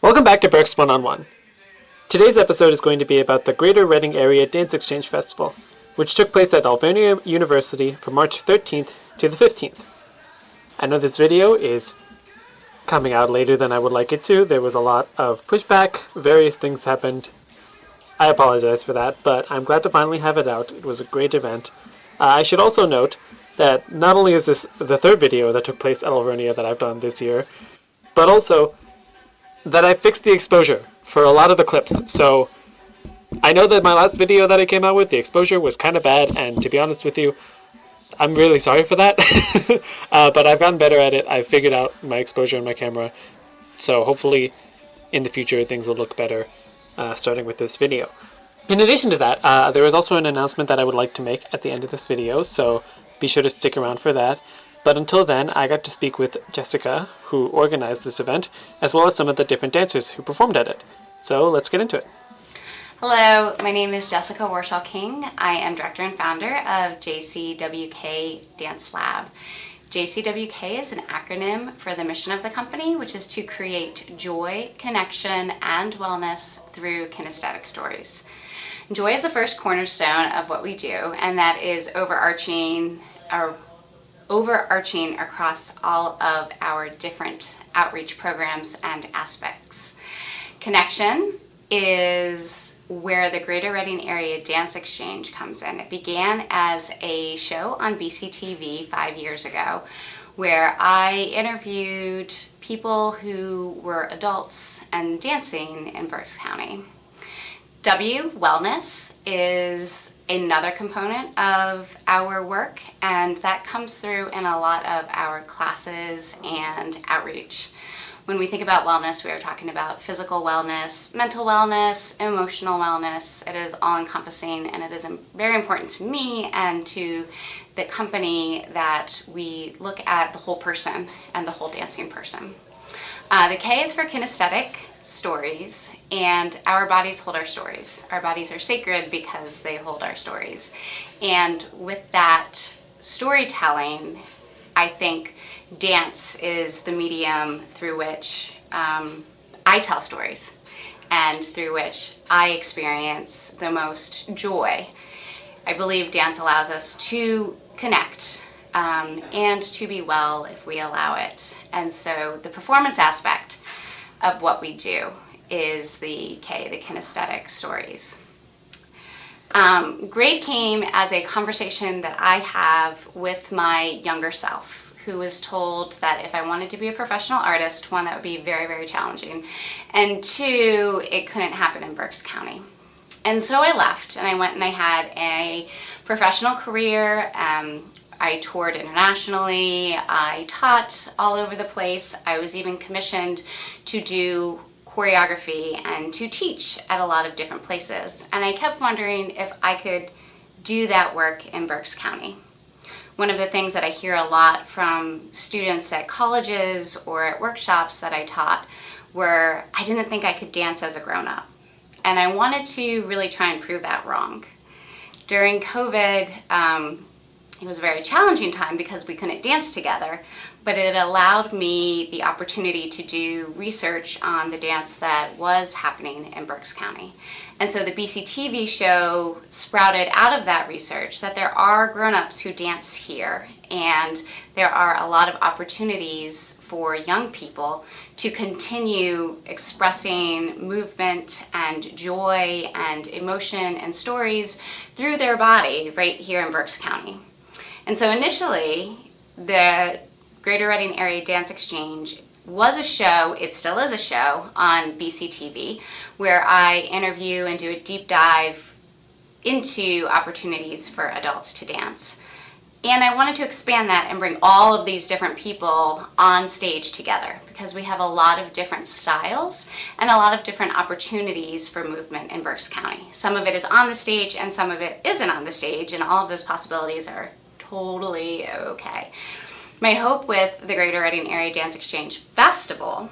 Welcome back to Berks One-on-One. Today's episode is going to be about the Greater Reading Area Dance Exchange Festival, which took place at Alvernia University from March 13th to the 15th. I know this video is coming out later than I would like it to. There was a lot of pushback, various things happened. I apologize for that, but I'm glad to finally have it out. It was a great event. I should also note that not only is this the third video that took place at Alvernia that I've done this year, but also that I fixed the exposure for a lot of the clips. So I know that my last video that I came out with, the exposure was kind of bad, and to be honest with you, I'm really sorry for that. But I've gotten better at it. I've figured out my exposure in my camera. So hopefully in the future things will look better, starting with this video. In addition to that, there is also an announcement that I would like to make at the end of this video, so be sure to stick around for that. But until then, I got to speak with Jessica, who organized this event, as well as some of the different dancers who performed at it. So let's get into it. Hello, my name is Jessica Warshaw King. I am director and founder of JCWK Dance Lab. JCWK is an acronym for the mission of the company, which is to create joy, connection, and wellness through kinesthetic stories. Joy is the first cornerstone of what we do, and that is overarching across all of our different outreach programs and aspects. Connection is where the Greater Reading Area Dance Exchange comes in. It began as a show on BCTV 5 years ago, where I interviewed people who were adults and dancing in Berks County. Wellness is another component of our work, and that comes through in a lot of our classes and outreach. When we think about wellness, we are talking about physical wellness, mental wellness, emotional wellness. It is all-encompassing, and it is very important to me and to the company that we look at the whole person and the whole dancing person. The K is for kinesthetic stories, and our bodies hold our stories. Our bodies are sacred because they hold our stories. And with that storytelling, I think dance is the medium through which I tell stories and through which I experience the most joy. I believe dance allows us to connect and to be well if we allow it. And so the performance aspect of what we do is the K, the kinesthetic stories. Grade came as a conversation that I have with my younger self, who was told that if I wanted to be a professional artist, one, that would be very, very challenging, and two, it couldn't happen in Berks County. And so I left, and I went and I had a professional career. I toured internationally, I taught all over the place. I was even commissioned to do choreography and to teach at a lot of different places. And I kept wondering if I could do that work in Berks County. One of the things that I hear a lot from students at colleges or at workshops that I taught were, I didn't think I could dance as a grown-up. And I wanted to really try and prove that wrong. During COVID, it was a very challenging time because we couldn't dance together, but it allowed me the opportunity to do research on the dance that was happening in Berks County. And so the BCTV show sprouted out of that research that there are grown-ups who dance here, and there are a lot of opportunities for young people to continue expressing movement and joy and emotion and stories through their body right here in Berks County. And so initially, the Greater Reading Area Dance Exchange was a show, it still is a show, on BCTV, where I interview and do a deep dive into opportunities for adults to dance. And I wanted to expand that and bring all of these different people on stage together, because we have a lot of different styles and a lot of different opportunities for movement in Berks County. Some of it is on the stage and some of it isn't on the stage, and all of those possibilities are totally okay. My hope with the Greater Reading Area Dance Exchange Festival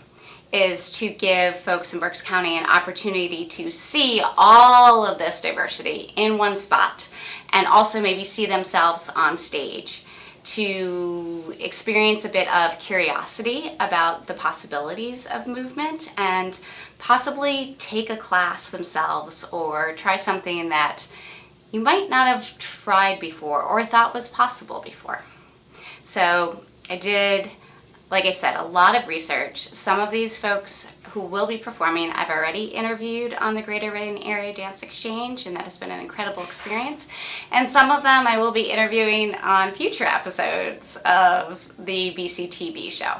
is to give folks in Berks County an opportunity to see all of this diversity in one spot, and also maybe see themselves on stage, to experience a bit of curiosity about the possibilities of movement and possibly take a class themselves or try something that you might not have tried before or thought was possible before. So I did, like I said, a lot of research. Some of these folks who will be performing, I've already interviewed on the Greater Reading Area Dance Exchange, and that has been an incredible experience. And some of them I will be interviewing on future episodes of the BCTV show.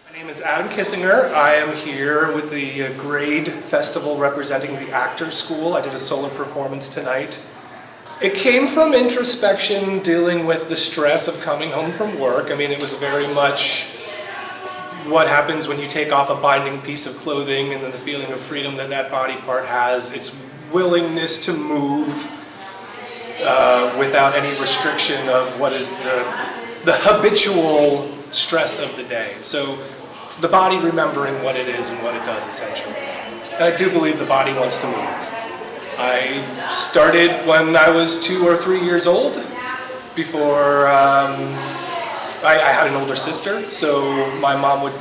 My name is Adam Kissinger. I am here with the Grade Festival representing the Actors School. I did a solo performance tonight. It came from introspection, dealing with the stress of coming home from work. I mean, it was very much what happens when you take off a binding piece of clothing, and then the feeling of freedom that that body part has, its willingness to move without any restriction of what is the habitual stress of the day. So the body remembering what it is and what it does, essentially. And I do believe the body wants to move. I started when I was 2 or 3 years old. Before I had an older sister, so my mom would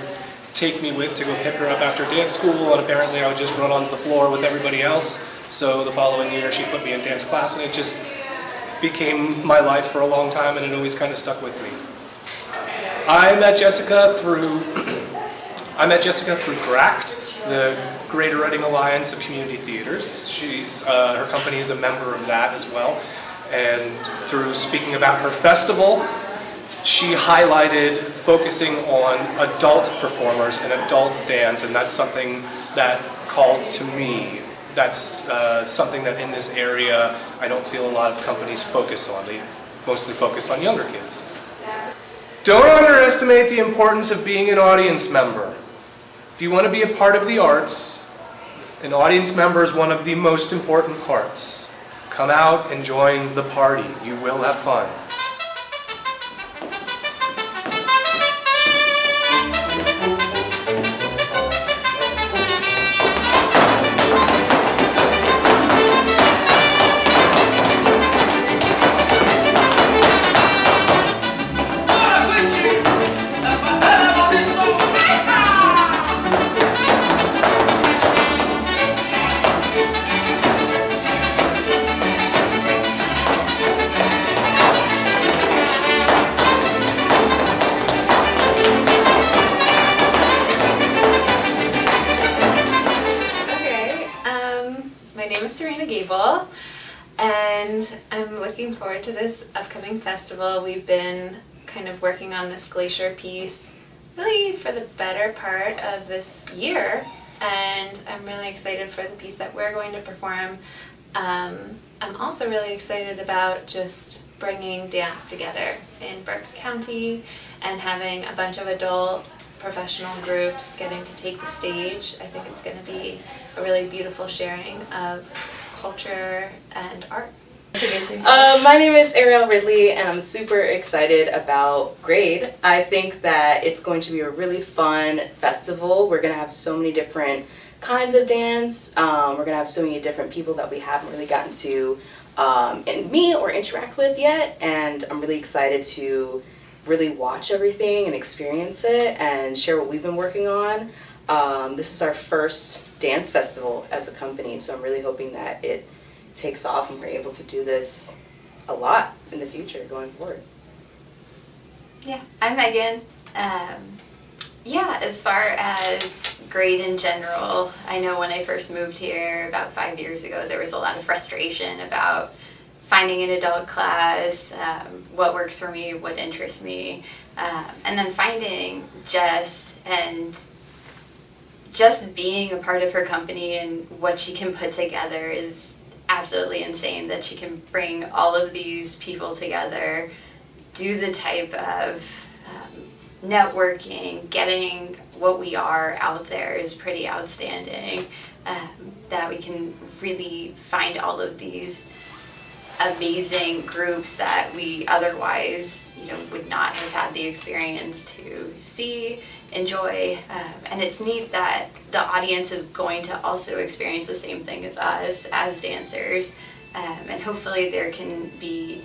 take me to go pick her up after dance school, and apparently I would just run onto the floor with everybody else. So the following year she put me in dance class, and it just became my life for a long time, and it always kind of stuck with me. I met Jessica through GRACT, the Greater Reading Alliance of Community Theaters. Her company is a member of that as well. And through speaking about her festival, she highlighted focusing on adult performers and adult dance, and that's something that called to me. That's something that in this area I don't feel a lot of companies focus on. They mostly focus on younger kids. Don't underestimate the importance of being an audience member. If you want to be a part of the arts, an audience member is one of the most important parts. Come out and join the party. You will have fun. And I'm looking forward to this upcoming festival. We've been kind of working on this glacier piece really for the better part of this year, and I'm really excited for the piece that we're going to perform. I'm also really excited about just bringing dance together in Berks County and having a bunch of adult professional groups getting to take the stage. I think it's going to be a really beautiful sharing of culture and art. My name is Ariel Ridley, and I'm super excited about Grade. I think that it's going to be a really fun festival. We're going to have so many different kinds of dance. We're going to have so many different people that we haven't really gotten to meet or interact with yet, and I'm really excited to really watch everything and experience it and share what we've been working on. This is our first dance festival as a company, so I'm really hoping that it takes off and we're able to do this a lot in the future going forward. Yeah, I'm Megan. As far as Grade in general, I know when I first moved here about 5 years ago, there was a lot of frustration about finding an adult class, what works for me, what interests me, and then finding Jess and just being a part of her company and what she can put together is absolutely insane, that she can bring all of these people together, do the type of networking, getting what we are out there is pretty outstanding, that we can really find all of these amazing groups that we otherwise, would not have had the experience to see, enjoy, and it's neat that the audience is going to also experience the same thing as us as dancers, and hopefully there can be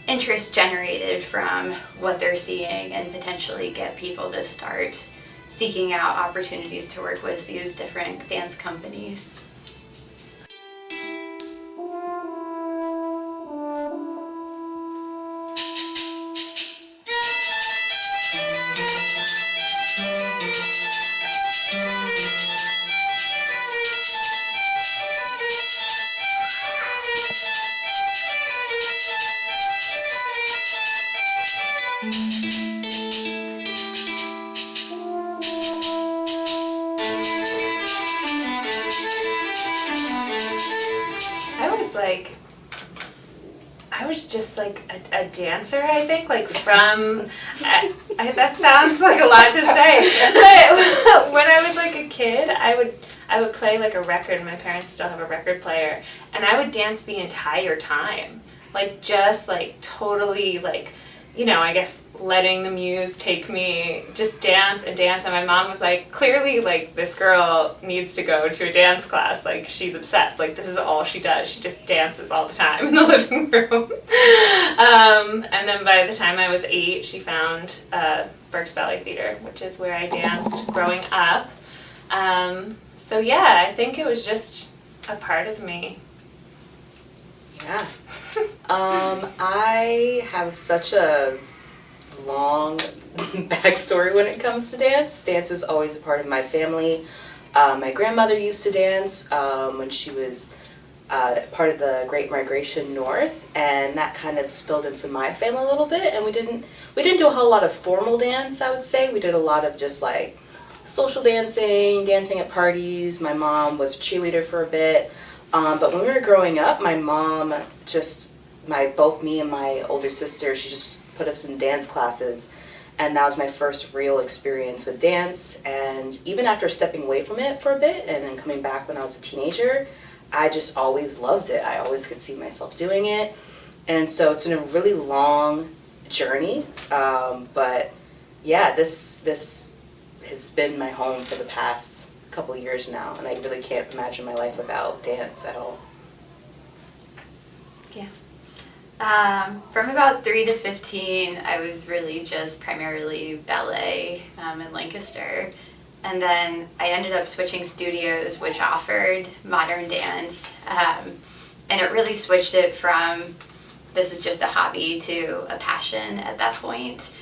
interest generated from what they're seeing and potentially get people to start seeking out opportunities to work with these different dance companies. I was just like a dancer, I think, like from, that sounds like a lot to say, but when I was like a kid, I would play like a record. My parents still have a record player, and I would dance the entire time, like just like totally like, I guess letting the muse take me, just dance and dance. And my mom was like, clearly like this girl needs to go to a dance class, like she's obsessed, like this is all she does, she just dances all the time in the living room. And then by the time I was 8, she found Berks Ballet Theater, which is where I danced growing up. So yeah, I think it was just a part of me. Yeah. I have such a long backstory when it comes to dance. Dance was always a part of my family. My grandmother used to dance when she was part of the Great Migration North, and that kind of spilled into my family a little bit. And we didn't do a whole lot of formal dance, I would say. We did a lot of just like social dancing at parties. My mom was a cheerleader for a bit. But when we were growing up, my mom both me and my older sister, she just put us in dance classes, and that was my first real experience with dance. And even after stepping away from it for a bit and then coming back when I was a teenager, I just always loved it. I always could see myself doing it, and so it's been a really long journey. But yeah, this has been my home for the past couple years now, and I really can't imagine my life without dance at all. Yeah. From about 3 to 15, I was really just primarily ballet in Lancaster. And then I ended up switching studios, which offered modern dance. And it really switched it from this is just a hobby to a passion at that point.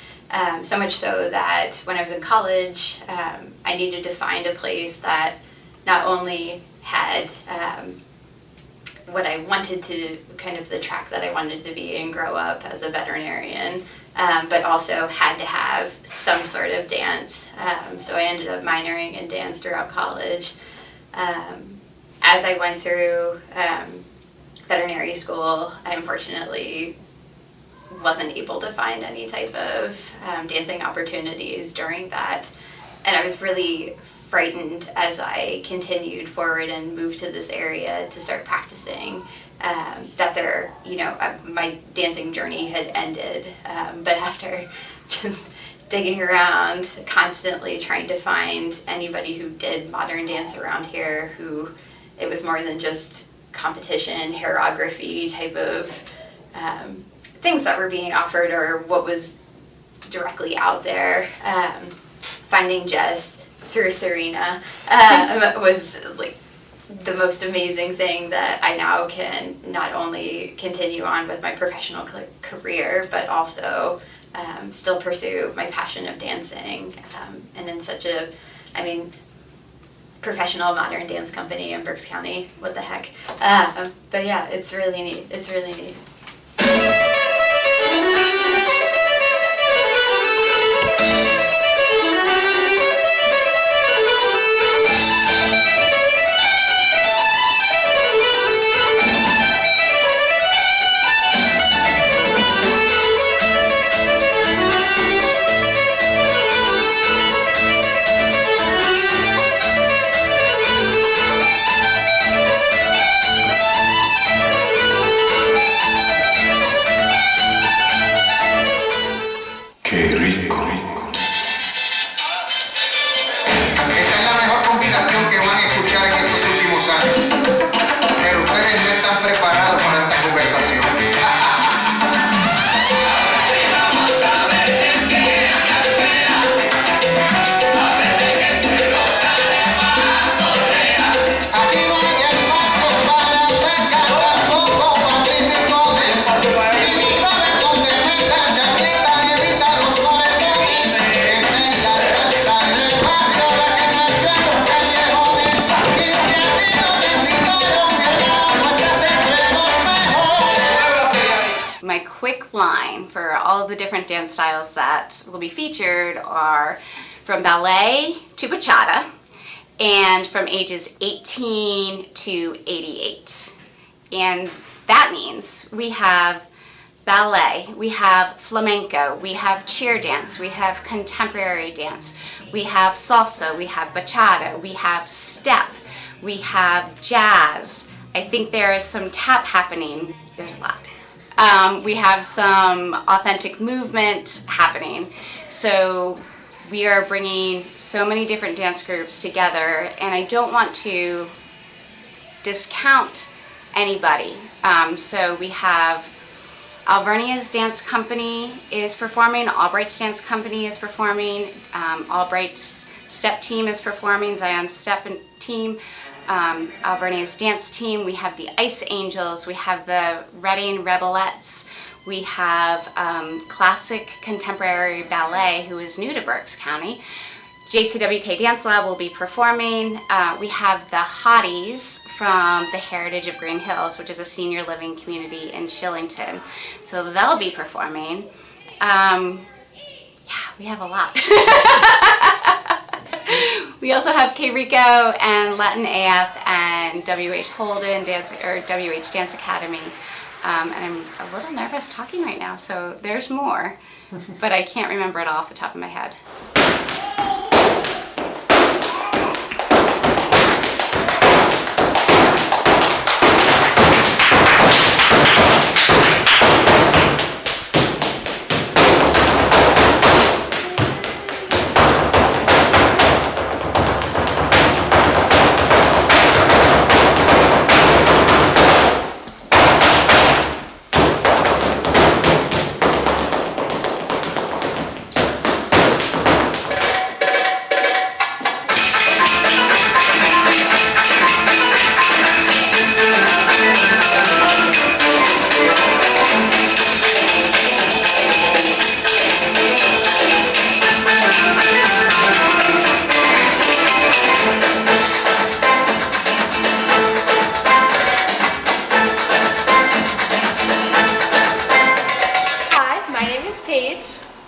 So much so that when I was in college, I needed to find a place that not only had what I wanted to, kind of the track that I wanted to be and grow up as a veterinarian, but also had to have some sort of dance. So I ended up minoring in dance throughout college. As I went through veterinary school, I unfortunately wasn't able to find any type of dancing opportunities during that. And I was really frightened as I continued forward and moved to this area to start practicing. That my dancing journey had ended. But after just digging around, constantly trying to find anybody who did modern dance around here, who it was more than just competition, choreography type of things that were being offered or what was directly out there. Finding Jess through Serena was like the most amazing thing that I now can not only continue on with my professional career, but also still pursue my passion of dancing, and in such a, professional modern dance company in Berks County. What the heck? But yeah, it's really neat. It's really neat. My quick line for all of the different dance styles that will be featured are from ballet to bachata and from ages 18 to 88. And that means we have ballet, we have flamenco, we have cheer dance, we have contemporary dance, we have salsa, we have bachata, we have step, we have jazz. I think there is some tap happening. There's a lot. We have some authentic movement happening. So we are bringing so many different dance groups together, and I don't want to discount anybody. So we have Alvernia's Dance Company is performing, Albright's Dance Company is performing, Albright's Step Team is performing, Zion's Step Team, Alvernia's Dance Team, we have the Ice Angels, we have the Reading Rebelettes, we have Classic Contemporary Ballet, who is new to Berks County. JCWK Dance Lab will be performing. We have the Hotties from the Heritage of Green Hills, which is a senior living community in Shillington. So they'll be performing. Yeah, we have a lot. We also have K Rico and Latin AF and WH Holden Dance or WH Dance Academy. And I'm a little nervous talking right now, so there's more, but I can't remember it all off the top of my head.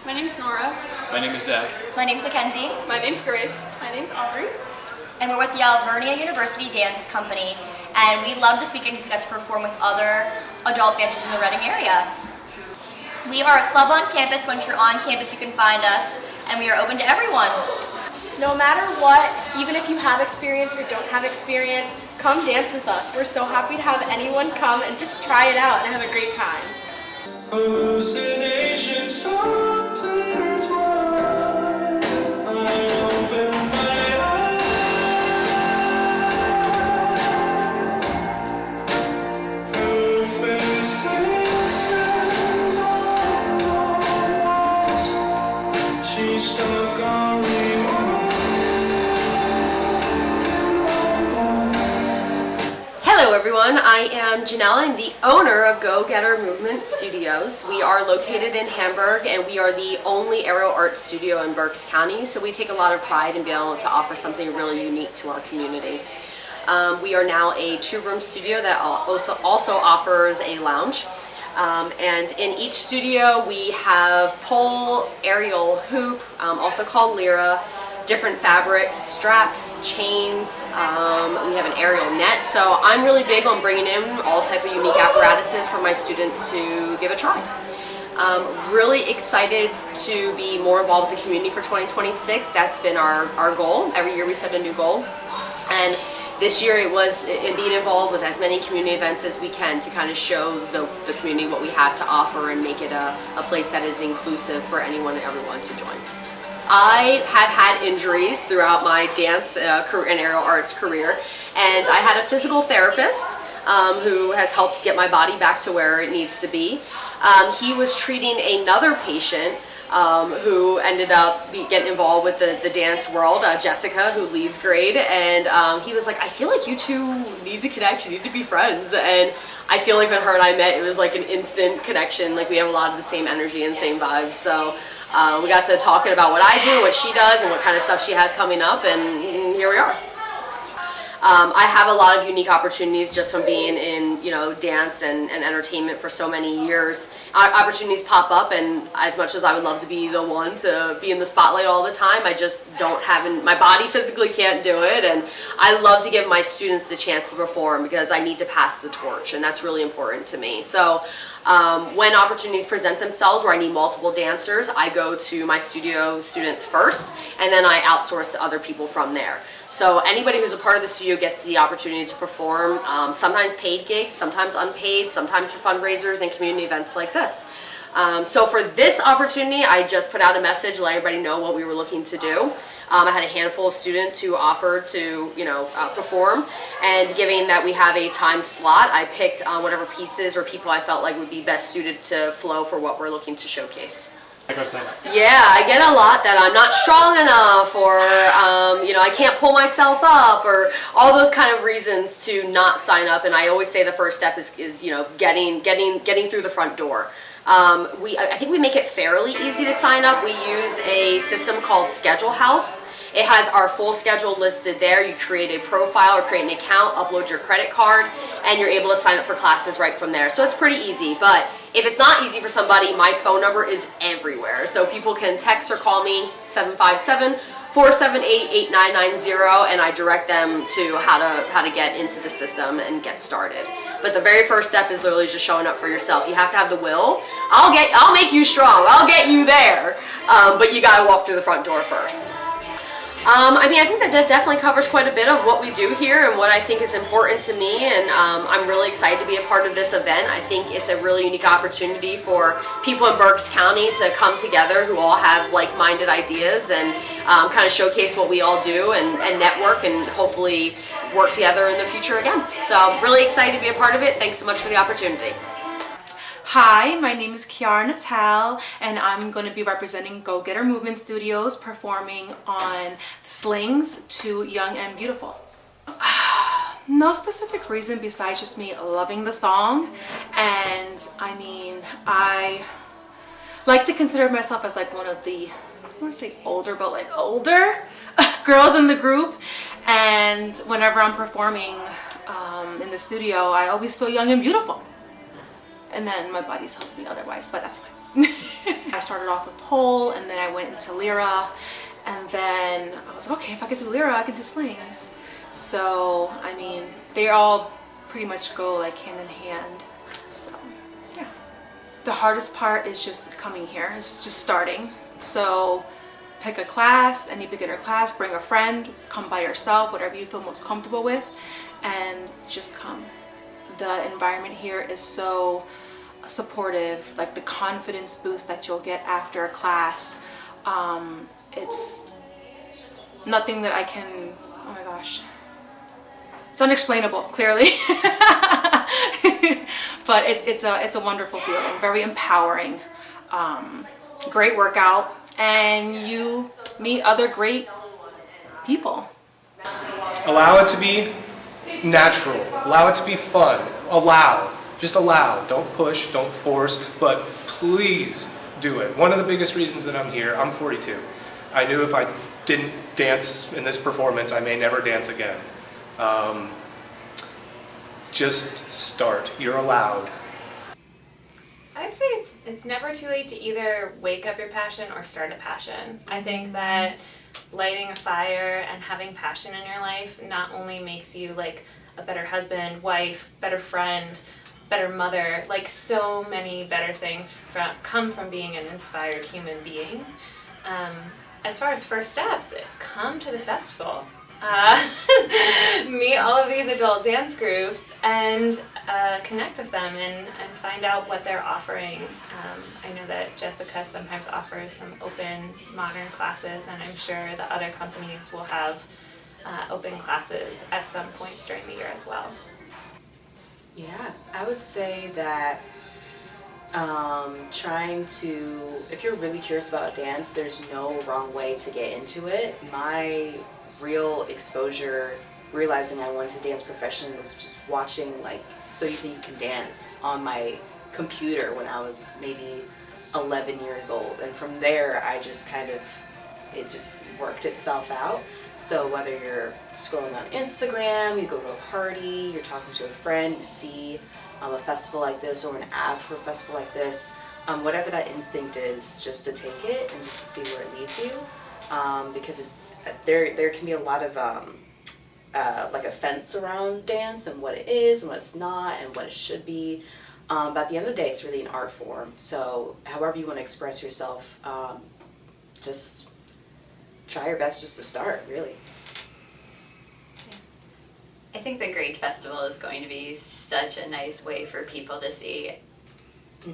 My name's Nora. My name is Zach. My name's Mackenzie. My name's Grace. My name's Aubrey. And we're with the Alvernia University Dance Company. And we loved this weekend because we got to perform with other adult dancers in the Reading area. We are a club on campus. Once you're on campus, you can find us. And we are open to everyone. No matter what, even if you have experience or don't have experience, come dance with us. We're so happy to have anyone come and just try it out and have a great time. Hallucinations start to intertwine. I open my eyes. Her face lingers on the walls. She's stuck on rewind in my mind. Hello everyone, I am Janelle. I'm the owner of Go Getter Movement Studios. We are located in Hamburg and we are the only aerial art studio in Berks County, so we take a lot of pride in being able to offer something really unique to our community. We are now a 2-room studio that also offers a lounge. And in each studio we have pole, aerial, hoop, also called lyra, different fabrics, straps, chains, we have an aerial net. So I'm really big on bringing in all type of unique apparatuses for my students to give a try. Really excited to be more involved with the community for 2026. That's been our goal. Every year we set a new goal. And this year it was in being involved with as many community events as we can to kind of show the community what we have to offer and make it a place that is inclusive for anyone and everyone to join. I have had injuries throughout my dance and aerial arts career, and I had a physical therapist who has helped get my body back to where it needs to be. He was treating another patient who ended up getting involved with the dance world, Jessica, who leads grade, and he was like, I feel like you two need to connect, you need to be friends. And I feel like when her and I met, it was like an instant connection. Like we have a lot of the same energy and same vibes. So we got to talking about what I do, what she does, and what kind of stuff she has coming up, and here we are. I have a lot of unique opportunities just from being in, dance and entertainment for so many years. Opportunities pop up, and as much as I would love to be the one to be in the spotlight all the time, I just don't have, my body physically can't do it, and I love to give my students the chance to perform because I need to pass the torch, and that's really important to me. So when opportunities present themselves where I need multiple dancers, I go to my studio students first, and then I outsource to other people from there. So anybody who's a part of the studio gets the opportunity to perform, sometimes paid gigs, sometimes unpaid, sometimes for fundraisers and community events like this. So for this opportunity, I just put out a message, let everybody know what we were looking to do. I had a handful of students who offered to, perform, and given that we have a time slot, I picked whatever pieces or people I felt like would be best suited to flow for what we're looking to showcase. Yeah, I get a lot that I'm not strong enough, or I can't pull myself up, or all those kind of reasons to not sign up. And I always say the first step is getting through the front door. I think we make it fairly easy to sign up. We use a system called Schedule House. It has our full schedule listed there. You create a profile or create an account, upload your credit card, and you're able to sign up for classes right from there. So it's pretty easy. But if it's not easy for somebody, my phone number is everywhere. So people can text or call me, 757-478-8990, and I direct them to how to get into the system and get started. But the very first step is literally just showing up for yourself. You have to have the will. I'll make you strong. I'll get you there. But you gotta walk through the front door first. I think that definitely covers quite a bit of what we do here and what I think is important to me, and I'm really excited to be a part of this event. I think it's a really unique opportunity for people in Berks County to come together who all have like-minded ideas and kind of showcase what we all do and network and hopefully work together in the future again. So really excited to be a part of it. Thanks so much for the opportunity. Hi, my name is Kiara Natal, and I'm going to be representing Go Getter Movement Studios, performing on Slings to Young and Beautiful. No specific reason besides just me loving the song, and I like to consider myself as like one of the, I don't want to say older, but like older girls in the group, and whenever I'm performing in the studio, I always feel young and beautiful. And then my body tells me otherwise, but that's fine. I started off with pole, and then I went into lyra, and then I was like, okay, if I could do lyra, I could do slings. So, they all pretty much go like hand in hand. So, yeah. The hardest part is just coming here. It's just starting. So, pick a class, any beginner class, bring a friend, come by yourself, whatever you feel most comfortable with, and just come. The environment here is so supportive, like the confidence boost that you'll get after a class. It's nothing that I can, oh my gosh, it's unexplainable, clearly. But it's a wonderful feeling, very empowering, great workout, and you meet other great people. Allow it to be natural. Allow it to be fun. Just allow. Don't push, don't force, but please do it. One of the biggest reasons that I'm here, I'm 42. I knew if I didn't dance in this performance, I may never dance again. Just start. You're allowed. I'd say it's never too late to either wake up your passion or start a passion. I think that lighting a fire and having passion in your life not only makes you like a better husband, wife, better friend, better mother, like so many better things come from being an inspired human being. As far as first steps, come to the festival. Meet all of these adult dance groups and connect with them and find out what they're offering. I know that Jessica sometimes offers some open modern classes, and I'm sure the other companies will have open classes at some points during the year as well. Yeah, I would say that if you're really curious about dance, there's no wrong way to get into it. My real exposure, realizing I wanted to dance professionally, was just watching like So You Think You Can Dance on my computer when I was maybe 11 years old. And from there, it just worked itself out. So whether you're scrolling on Instagram, you go to a party, you're talking to a friend, you see a festival like this or an ad for a festival like this, whatever that instinct is, just to take it and just to see where it leads you, because there can be a lot of like offense around dance and what it is and what it's not and what it should be, but at the end of the day, it's really an art form. So however you want to express yourself, just try your best just to start, really. I think the Great Festival is going to be such a nice way for people to see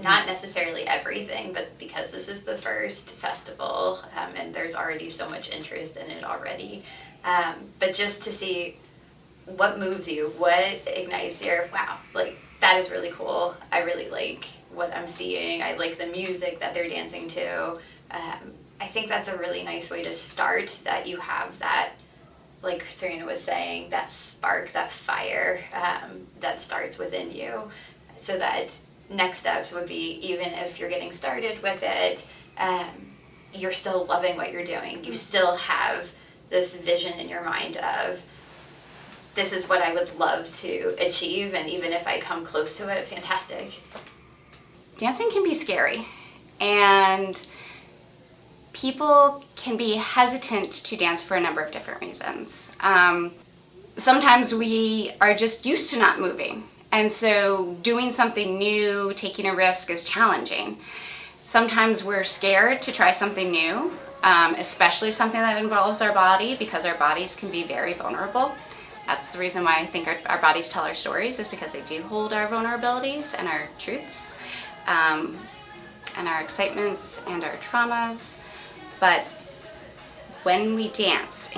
not necessarily everything, but because this is the first festival, and there's already so much interest in it already, but just to see what moves you, what ignites your, wow, like that is really cool. I really like what I'm seeing. I like the music that they're dancing to. I think that's a really nice way to start, that you have that, like Serena was saying, that spark, that fire that starts within you, so that next steps would be, even if you're getting started with it, you're still loving what you're doing. You still have this vision in your mind of, this is what I would love to achieve, and even if I come close to it, fantastic. Dancing can be scary, and people can be hesitant to dance for a number of different reasons. Sometimes we are just used to not moving, and so doing something new, taking a risk is challenging. Sometimes we're scared to try something new, especially something that involves our body, because our bodies can be very vulnerable. That's the reason why I think our bodies tell our stories, is because they do hold our vulnerabilities and our truths, and our excitements and our traumas. But when we dance,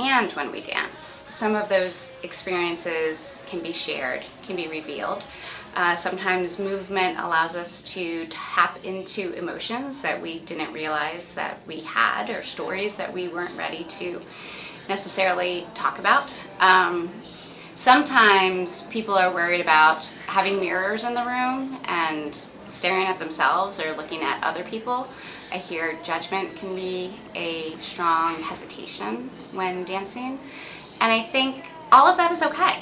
some of those experiences can be shared, can be revealed. Sometimes movement allows us to tap into emotions that we didn't realize that we had, or stories that we weren't ready to necessarily talk about. Sometimes people are worried about having mirrors in the room and staring at themselves or looking at other people. I hear judgment can be a strong hesitation when dancing, and I think all of that is okay.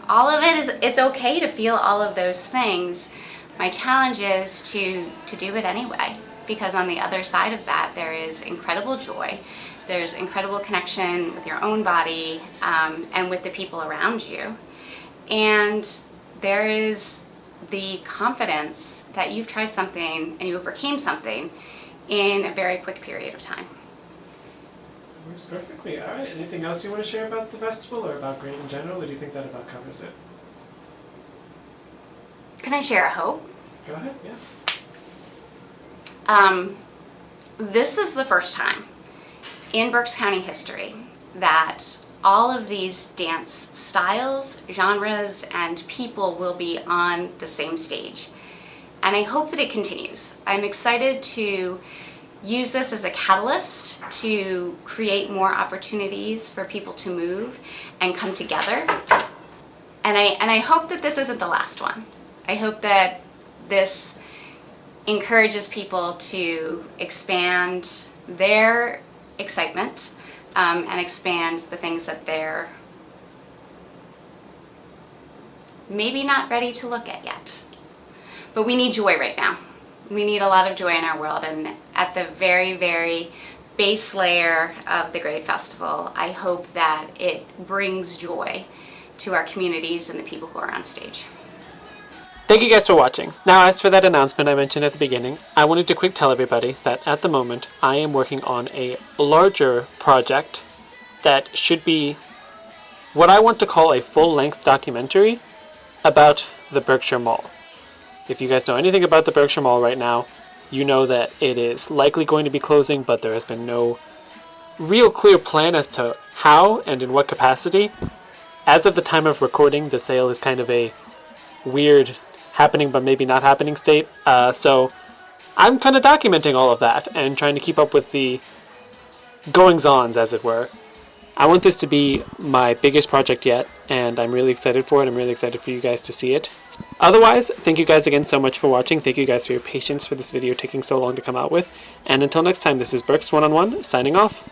All of it is, it's okay to feel all of those things. My challenge is to do it anyway, because on the other side of that, there is incredible joy. There's incredible connection with your own body, and with the people around you. And there is the confidence that you've tried something and you overcame something in a very quick period of time. Works perfectly. All right. Anything else you want to share about the festival or about Great in general, or do you think that about covers it? Can I share a hope? Go ahead. Yeah. This is the first time in Berks County history that all of these dance styles, genres, and people will be on the same stage. And I hope that it continues. I'm excited to use this as a catalyst to create more opportunities for people to move and come together. And I hope that this isn't the last one. I hope that this encourages people to expand their excitement and expand the things that they're maybe not ready to look at yet. But we need joy right now. We need a lot of joy in our world, and at the very, very base layer of the Great Festival, I hope that it brings joy to our communities and the people who are on stage. Thank you guys for watching. Now, as for that announcement I mentioned at the beginning, I wanted to quick tell everybody that at the moment I am working on a larger project that should be what I want to call a full-length documentary about the Berkshire Mall. If you guys know anything about the Berkshire Mall right now, you know that it is likely going to be closing, but there has been no real clear plan as to how and in what capacity. As of the time of recording, the sale is kind of a weird happening but maybe not happening state. So I'm kind of documenting all of that and trying to keep up with the goings-ons, as it were. I want this to be my biggest project yet, and I'm really excited for it. I'm really excited for you guys to see it. Otherwise, thank you guys again so much for watching. Thank you guys for your patience for this video taking so long to come out with. And until next time, this is Berks One-on-One, signing off.